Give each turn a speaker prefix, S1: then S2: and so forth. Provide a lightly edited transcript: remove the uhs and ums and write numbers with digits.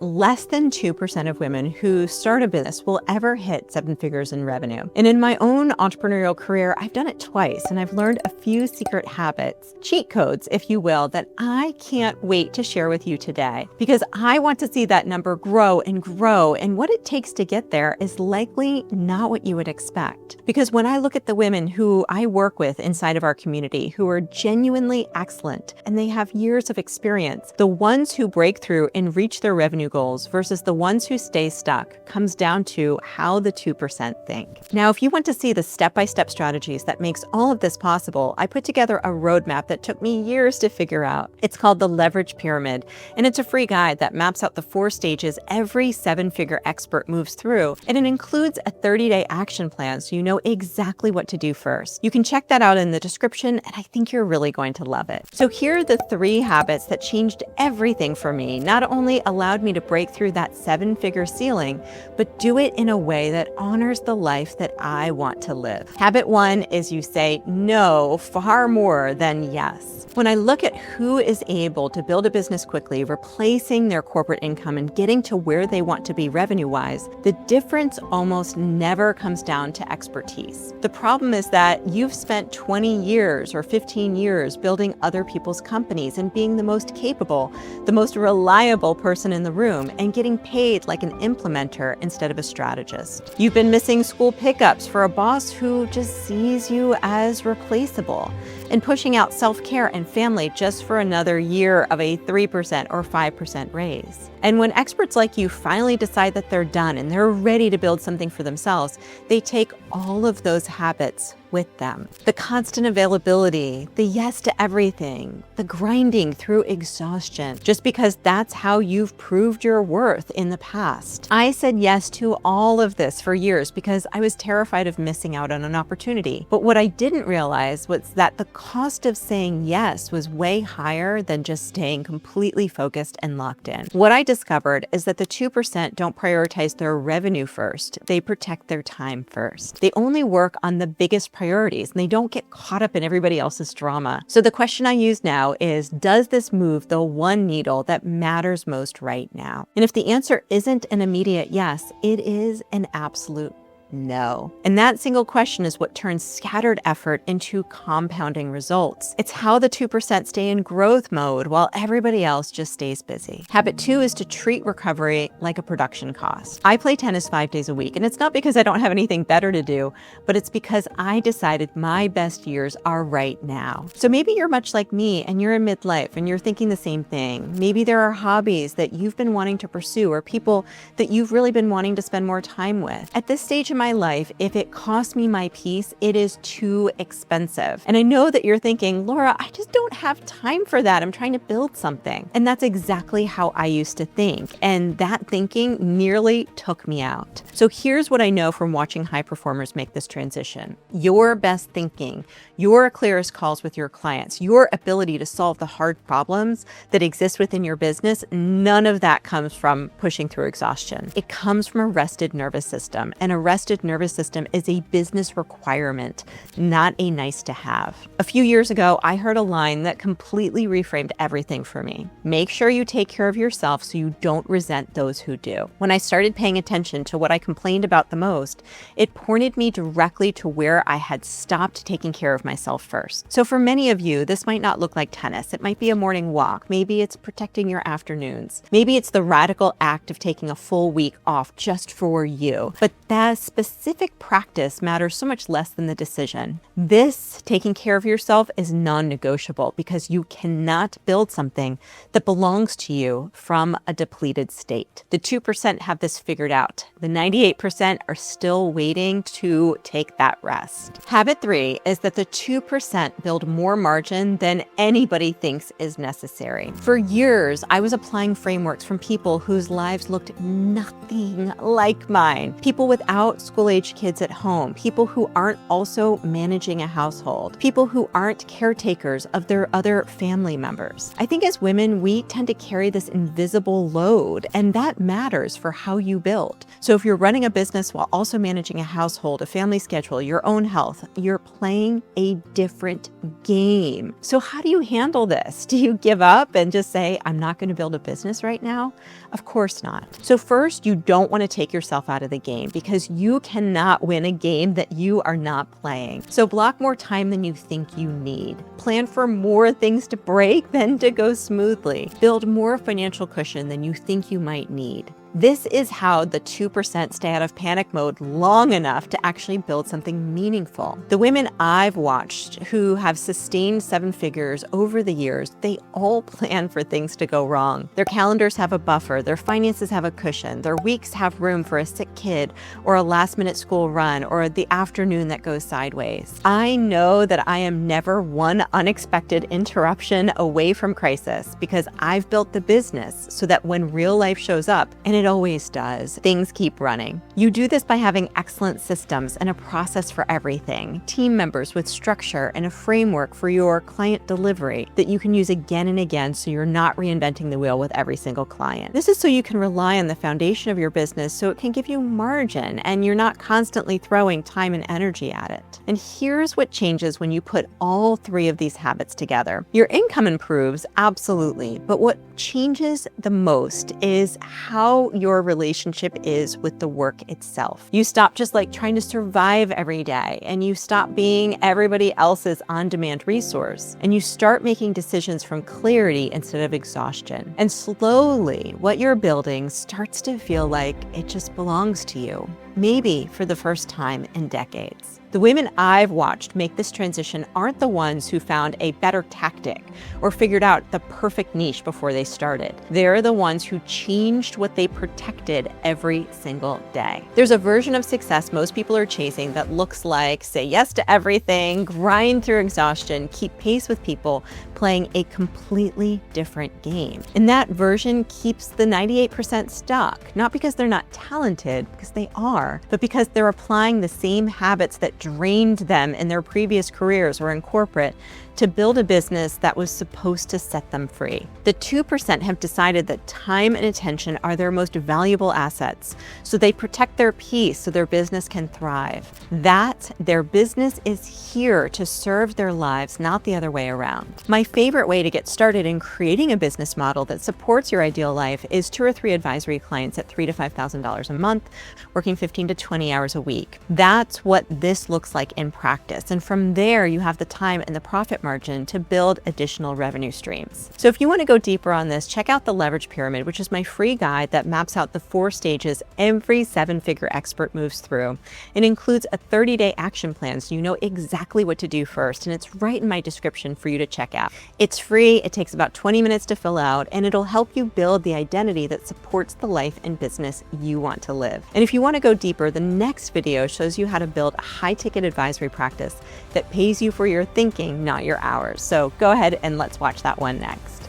S1: Less than 2% of women who start a business will ever hit 7 figures in revenue. And in my own entrepreneurial career, I've done it twice, and I've learned a few secret habits, cheat codes, if you will, that I can't wait to share with you today, because I want to see that number grow and grow. And what it takes to get there is likely not what you would expect. Because when I look at the women who I work with inside of our community, who are genuinely excellent, and they have years of experience, the ones who break through and reach their revenue goals versus the ones who stay stuck comes down to how the 2% think. Now, if you want to see the step-by-step strategies that makes all of this possible, I put together a roadmap that took me years to figure out. It's called the Leverage Pyramid, and it's a free guide that maps out the 4 stages every 7-figure expert moves through, and it includes a 30-day action plan so you know exactly what to do first. You can check that out in the description, and I think you're really going to love it. So here are the 3 habits that changed everything for me, not only allowed me to break through that 7-figure ceiling, but do it in a way that honors the life that I want to live. Habit 1 is you say no far more than yes. When I look at who is able to build a business quickly, replacing their corporate income and getting to where they want to be revenue-wise, the difference almost never comes down to expertise. The problem is that you've spent 20 years or 15 years building other people's companies and being the most capable, the most reliable person in the room, and getting paid like an implementer instead of a strategist. You've been missing school pickups for a boss who just sees you as replaceable, and pushing out self-care and family just for another year of a 3% or 5% raise. And when experts like you finally decide that they're done and they're ready to build something for themselves, they take all of those habits with them. The constant availability, the yes to everything, the grinding through exhaustion, just because that's how you've proved your worth in the past. I said yes to all of this for years because I was terrified of missing out on an opportunity. But what I didn't realize was that the cost of saying yes was way higher than just staying completely focused and locked in. What I discovered is that the 2% don't prioritize their revenue first. They protect their time first. They only work on the biggest priorities, and they don't get caught up in everybody else's drama. So the question I use now is, does this move the one needle that matters most right now? And if the answer isn't an immediate yes, it is an absolute no. And that single question is what turns scattered effort into compounding results. It's how the 2% stay in growth mode while everybody else just stays busy. Habit 2 is to treat recovery like a production cost. I play tennis 5 days a week, and it's not because I don't have anything better to do, but it's because I decided my best years are right now. So maybe you're much like me and you're in midlife and you're thinking the same thing. Maybe there are hobbies that you've been wanting to pursue or people that you've really been wanting to spend more time with. At this stage in my life, if it costs me my peace, it is too expensive. And I know that you're thinking, Laura, I just don't have time for that. I'm trying to build something. And that's exactly how I used to think. And that thinking nearly took me out. So here's what I know from watching high performers make this transition. Your best thinking, your clearest calls with your clients, your ability to solve the hard problems that exist within your business, none of that comes from pushing through exhaustion. It comes from a rested nervous system, and a rested nervous system is a business requirement, not a nice to have. A few years ago, I heard a line that completely reframed everything for me. Make sure you take care of yourself so you don't resent those who do. When I started paying attention to what I complained about the most, it pointed me directly to where I had stopped taking care of myself first. So for many of you, this might not look like tennis. It might be a morning walk. Maybe it's protecting your afternoons. Maybe it's the radical act of taking a full week off just for you. But that specific practice matters so much less than the decision. This, taking care of yourself, is non-negotiable because you cannot build something that belongs to you from a depleted state. The 2% have this figured out. The 98% are still waiting to take that rest. Habit 3 is that the 2% build more margin than anybody thinks is necessary. For years, I was applying frameworks from people whose lives looked nothing like mine. People without school-age kids at home, people who aren't also managing a household, people who aren't caretakers of their other family members. I think as women, we tend to carry this invisible load, and that matters for how you build. So if you're running a business while also managing a household, a family schedule, your own health, you're playing a different game. So how do you handle this? Do you give up and just say, I'm not going to build a business right now? Of course not. So first, you don't want to take yourself out of the game because you cannot win a game that you are not playing. So block more time than you think you need. Plan for more things to break than to go smoothly. Build more financial cushion than you think you might need. This is how the 2% stay out of panic mode long enough to actually build something meaningful. The women I've watched who have sustained 7 figures over the years, they all plan for things to go wrong. Their calendars have a buffer, their finances have a cushion, their weeks have room for a sick kid or a last-minute school run or the afternoon that goes sideways. I know that I am never one unexpected interruption away from crisis because I've built the business so that when real life shows up, and it always does, things keep running. You do this by having excellent systems and a process for everything, team members with structure and a framework for your client delivery that you can use again and again so you're not reinventing the wheel with every single client. This is so you can rely on the foundation of your business so it can give you margin and you're not constantly throwing time and energy at it. And here's what changes when you put all 3 of these habits together. Your income improves, absolutely, but what changes the most is how your relationship is with the work itself. You stop just trying to survive every day, and you stop being everybody else's on-demand resource, and you start making decisions from clarity instead of exhaustion. And slowly, what you're building starts to feel like it just belongs to you, maybe for the first time in decades. The women I've watched make this transition aren't the ones who found a better tactic or figured out the perfect niche before they started. They're the ones who changed what they protected every single day. There's a version of success most people are chasing that looks like say yes to everything, grind through exhaustion, keep pace with people, playing a completely different game. And that version keeps the 98% stuck, not because they're not talented, because they are, but because they're applying the same habits that drained them in their previous careers or in corporate to build a business that was supposed to set them free. The 2% have decided that time and attention are their most valuable assets, so they protect their peace so their business can thrive. That their business is here to serve their lives, not the other way around. My favorite way to get started in creating a business model that supports your ideal life is 2 or 3 advisory clients at $3,000 to $5,000 a month, working 15 to 20 hours a week. That's what this looks like in practice. And from there, you have the time and the profit margin to build additional revenue streams. So if you want to go deeper on this, check out the Leverage Pyramid, which is my free guide that maps out the 4 stages every 7-figure expert moves through. It includes a 30-day action plan so you know exactly what to do first, and it's right in my description for you to check out. It's free, it takes about 20 minutes to fill out, and it'll help you build the identity that supports the life and business you want to live. And if you want to go deeper, the next video shows you how to build a high-ticket advisory practice that pays you for your thinking, not your hours. So go ahead and let's watch that one next.